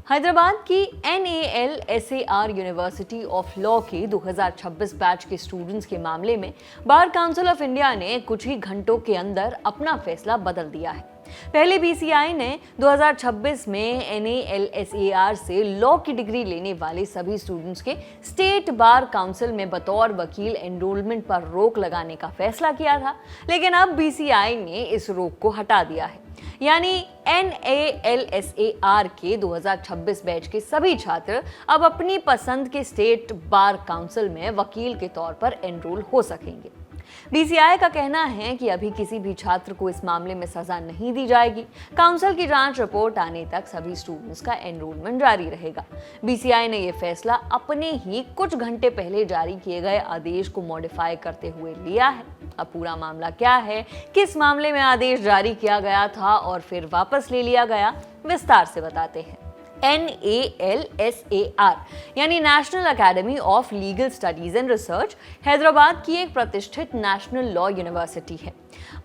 हैदराबाद की NALSAR university of law के 2026 batch के स्टूडेंट्स के मामले में बार काउंसिल ऑफ इंडिया ने कुछ ही घंटों के अंदर अपना फैसला बदल दिया है। पहले BCI ने 2026 में NALSAR से लॉ की डिग्री लेने वाले सभी स्टूडेंट्स के स्टेट बार काउंसिल में बतौर वकील एनरोलमेंट पर रोक लगाने का फैसला किया था, लेकिन अब BCI ने इस रोक को हटा दिया है। यानी NALSAR के 2026 बैच के सभी छात्र अब अपनी पसंद के स्टेट बार काउंसिल में वकील के तौर पर एनरोल हो सकेंगे। BCI का कहना है कि अभी किसी भी छात्र को इस मामले में सजा नहीं दी जाएगी। काउंसिल की जांच रिपोर्ट आने तक सभी स्टूडेंट्स का एनरोलमेंट जारी रहेगा। BCI ने यह फैसला अपने ही कुछ घंटे पहले जारी किए गए आदेश को मॉडिफाई करते हुए लिया है। अब पूरा मामला क्या है, किस मामले में आदेश जारी किया गया था और फिर वापस ले लिया गया, विस्तार से बताते हैं। NALSAR यानी national academy of legal studies and research Hyderabad की एक प्रतिष्ठित नेशनल लॉ यूनिवर्सिटी है।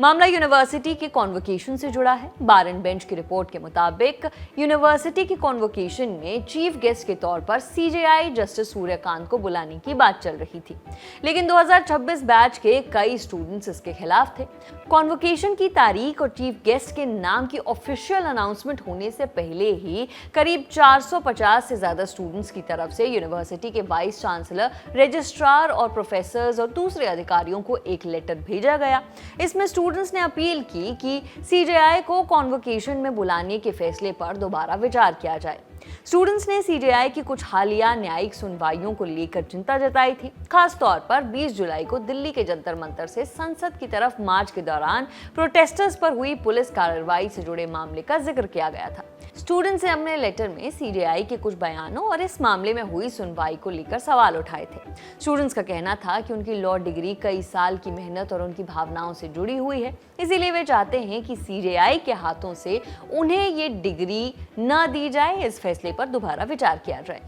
मामला यूनिवर्सिटी के कॉन्वोकेशन से जुड़ा है। बार एंड बेंच की रिपोर्ट के मुताबिक यूनिवर्सिटी की कॉन्वोकेशन में चीफ गेस्ट के तौर पर CJI जस्टिस सूर्यकांत को बुलाने की बात चल रही थी, लेकिन 2026 बैच के कई स्टूडेंट्स इसके खिलाफ थे। कॉन्वोकेशन की तारीख और चीफ गेस्ट के नाम की ऑफिशियल अनाउंसमेंट होने से पहले ही करीब 450 से ज्यादा स्टूडेंट्स की तरफ से यूनिवर्सिटी के वाइस चांसलर, रजिस्ट्रार और प्रोफेसर्स और दूसरे अधिकारियों को एक लेटर भेजा गया। इसमें स्टूडेंट्स ने अपील की कि CJI को कॉन्वोकेशन में बुलाने के फैसले पर दोबारा विचार किया जाए। स्टूडेंट्स ने CJI की कुछ हालिया न्यायिक सुनवाइयों को लेकर चिंता जताई थी। खास तौर पर 20 जुलाई को दिल्ली के जंतर मंतर से संसद की तरफ मार्च के दौरान प्रोटेस्टर्स पर हुई पुलिस कार्रवाई से जुड़े मामले का जिक्र किया गया था। स्टूडेंट्स ने अपने लेटर में CJI के कुछ बयानों और इस मामले में हुई सुनवाई को लेकर सवाल उठाए थे। स्टूडेंट्स का कहना था कि उनकी लॉ डिग्री कई साल की मेहनत और उनकी भावनाओं से जुड़ी हुई है, इसीलिए वे चाहते हैं कि CJI के हाथों से उन्हें ये डिग्री न दी जाए, इस फैसले पर दोबारा विचार किया जाए।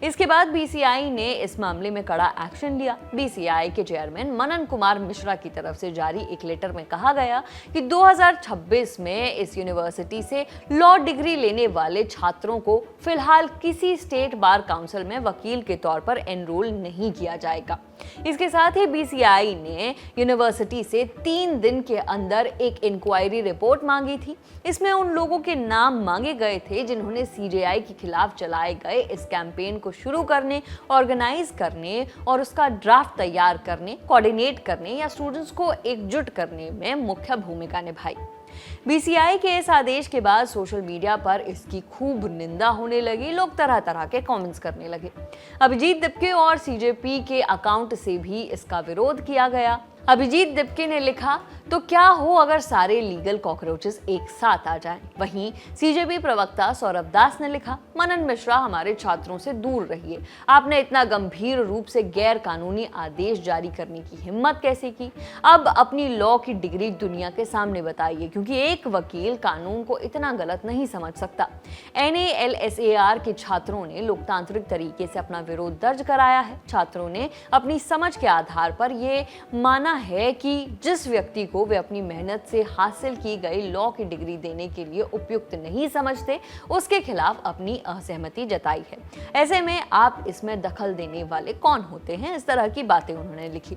इसके बाद BCI ने इस मामले में कड़ा एक्शन लिया। BCI के चेयरमैन मनन कुमार मिश्रा की तरफ से जारी एक लेटर में कहा गया कि 2026 में इस यूनिवर्सिटी से लॉ डिग्री लेने वाले छात्रों को फिलहाल किसी स्टेट बार काउंसिल में वकील के तौर पर एनरोल नहीं किया जाएगा। इसके साथ ही BCI ने यूनिवर्सिटी से 3 दिन के अंदर एक इंक्वायरी रिपोर्ट मांगी थी। इसमें उन लोगों के नाम मांगे गए थे जिन्होंने CJI के खिलाफ चलाए गए इस कैंपेन को शुरू करने, ऑर्गेनाइज करने और उसका ड्राफ्ट तैयार करने, कोऑर्डिनेट करने या स्टूडेंट्स को एकजुट करने में मुख्य भूमिका निभाई। BCI के इस आदेश के बाद सोशल मीडिया पर इसकी खूब निंदा होने लगी। लोग तरह तरह के कमेंट्स करने लगे। अभिजीत दिपके और CJP के अकाउंट से भी इसका विरोध किया गया। अभिजीत दिपके ने लिखा, तो क्या हो अगर सारे लीगल कॉकरोचेस एक साथ आ जाएं। वहीं CJP प्रवक्ता सौरभ दास ने लिखा, मनन मिश्रा हमारे छात्रों से दूर रहिए। आपने इतना गंभीर रूप से गैर कानूनी आदेश जारी करने की हिम्मत कैसे की? अब अपनी लॉ की डिग्री दुनिया के सामने बताइए, क्योंकि एक वकील कानून को इतना गलत नहीं समझ सकता। NALSAR के छात्रों ने लोकतांत्रिक तरीके से अपना विरोध दर्ज कराया है। छात्रों ने अपनी समझ के आधार पर ये माना है कि जिस व्यक्ति को वे अपनी मेहनत से हासिल की गई लॉ की डिग्री देने के लिए उपयुक्त नहीं समझते, उसके खिलाफ अपनी असहमति जताई है। ऐसे में आप इसमें दखल देने वाले कौन होते हैं? इस तरह की बातें उन्होंने लिखी।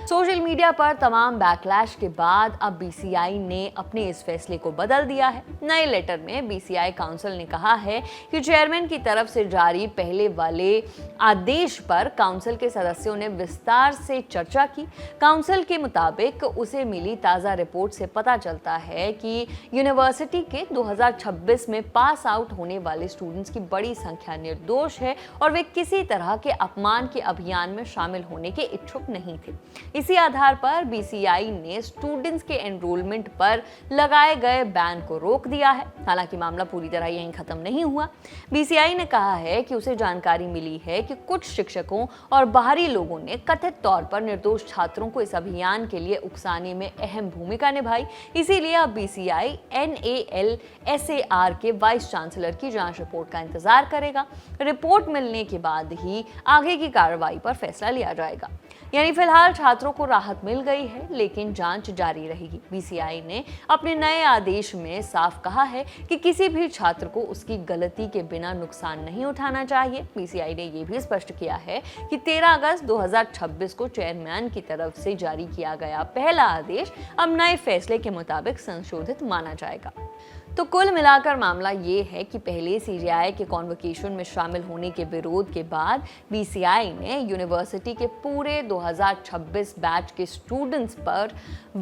सोशल मीडिया पर तमाम बैकलैश के बाद अब BCI ने अपने इस फैसले को बदल दिया है। नए लेटर में BCI काउंसिल ने कहा है कि चेयरमैन की तरफ से जारी पहले वाले आदेश पर काउंसिल के सदस्यों ने विस्तार से चर्चा की। काउंसिल के मुताबिक उसे मिली ताज़ा रिपोर्ट से पता चलता है कि यूनिवर्सिटी के 2026 में पास आउट होने वाले स्टूडेंट्स की बड़ी संख्या निर्दोष है और वे किसी तरह के अपमान के अभियान में शामिल होने के इच्छुक नहीं थे। इसी आधार पर BCI ने स्टूडेंट्स के एनरोलमेंट पर लगाए गए बैन को रोक दिया है। हालांकि मामला पूरी तरह यहीं खत्म नहीं हुआ। BCI ने कहा है कि उसे जानकारी मिली है कि कुछ शिक्षकों और बाहरी लोगों ने कथित तौर पर निर्दोष छात्रों को इस अभियान के लिए उकसाने में अहम भूमिका निभाई। इसीलिए अब BCI NALSAR के वाइस चांसलर की जांच रिपोर्ट का इंतजार करेगा। रिपोर्ट मिलने के बाद ही आगे की कार्रवाई पर फैसला लिया जाएगा। यानी फिलहाल छात्रों छात्रों को राहत मिल गई है, लेकिन जांच जारी रहेगी। बीसीआई ने अपने नए आदेश में साफ कहा है कि किसी भी छात्र को उसकी गलती के बिना नुकसान नहीं उठाना चाहिए। बीसीआई ने यह भी स्पष्ट किया है कि 13 अगस्त 2026 को चेयरमैन की तरफ से जारी किया गया पहला आदेश अब नए फैसले के मुताबिक संशोधित माना जाएगा। तो कुल मिलाकर मामला ये है कि पहले सीजीआई के कॉन्वोकेशन में शामिल होने के विरोध के बाद बीसीआई ने यूनिवर्सिटी के पूरे 2026 बैच के स्टूडेंट्स पर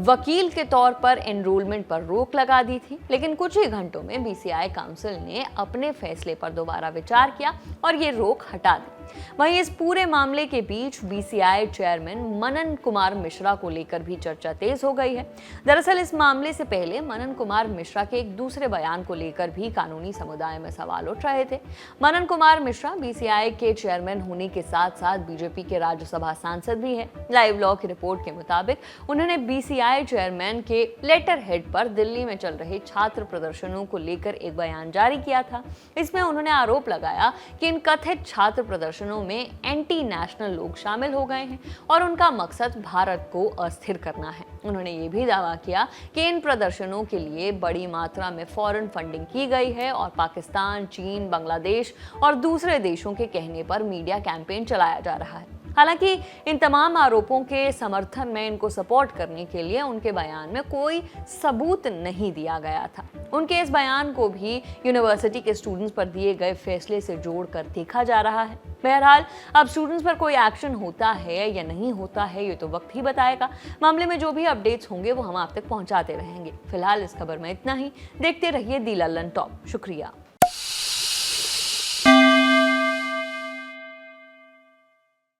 वकील के तौर पर एनरोलमेंट पर रोक लगा दी थी, लेकिन कुछ ही घंटों में बीसीआई काउंसिल ने अपने फैसले पर दोबारा विचार किया और ये रोक हटा दी। वहीं इस पूरे मामले के बीच बीसीआई चेयरमैन मनन कुमार मिश्रा को लेकर भी चर्चा तेज हो गई है। दरअसल इस मामले से पहले मनन कुमार मिश्रा के एक दूसरे बयान को लेकर भी कानूनी समुदाय में सवाल उठ रहे थे। मनन कुमार मिश्रा बीसीआई के चेयरमैन होने के साथ साथ बीजेपी के राज्यसभा सांसद भी हैं। लाइव लॉ की रिपोर्ट के मुताबिक उन्होंने बीसीआई चेयरमैन के लेटर हेड पर दिल्ली में चल रहे छात्र प्रदर्शनों को लेकर एक बयान जारी किया था। इसमें उन्होंने आरोप लगाया कि इन कथित छात्र प्रदर्शनों में एंटी नेशनल लोग शामिल हो गए हैं और उनका मकसद भारत को अस्थिर करना है। उन्होंने ये भी दावा किया कि इन प्रदर्शनों के लिए बड़ी मात्रा में फॉरेन फंडिंग की गई है और पाकिस्तान, चीन, बांग्लादेश और दूसरे देशों के कहने पर मीडिया कैंपेन चलाया जा रहा है। हालांकि इन तमाम आरोपों के समर्थन में इनको सपोर्ट करने के लिए उनके बयान में कोई सबूत नहीं दिया गया था। उनके इस बयान को भी यूनिवर्सिटी के स्टूडेंट्स पर दिए गए फैसले से जोड़कर देखा जा रहा है। बहरहाल अब स्टूडेंट्स पर कोई एक्शन होता है या नहीं होता है ये तो वक्त ही बताएगा। मामले में जो भी अपडेट्स होंगे वो हम आप तक पहुंचाते रहेंगे। फिलहाल इस खबर में इतना ही। देखते रहिए दी लल्लन टॉप। शुक्रिया।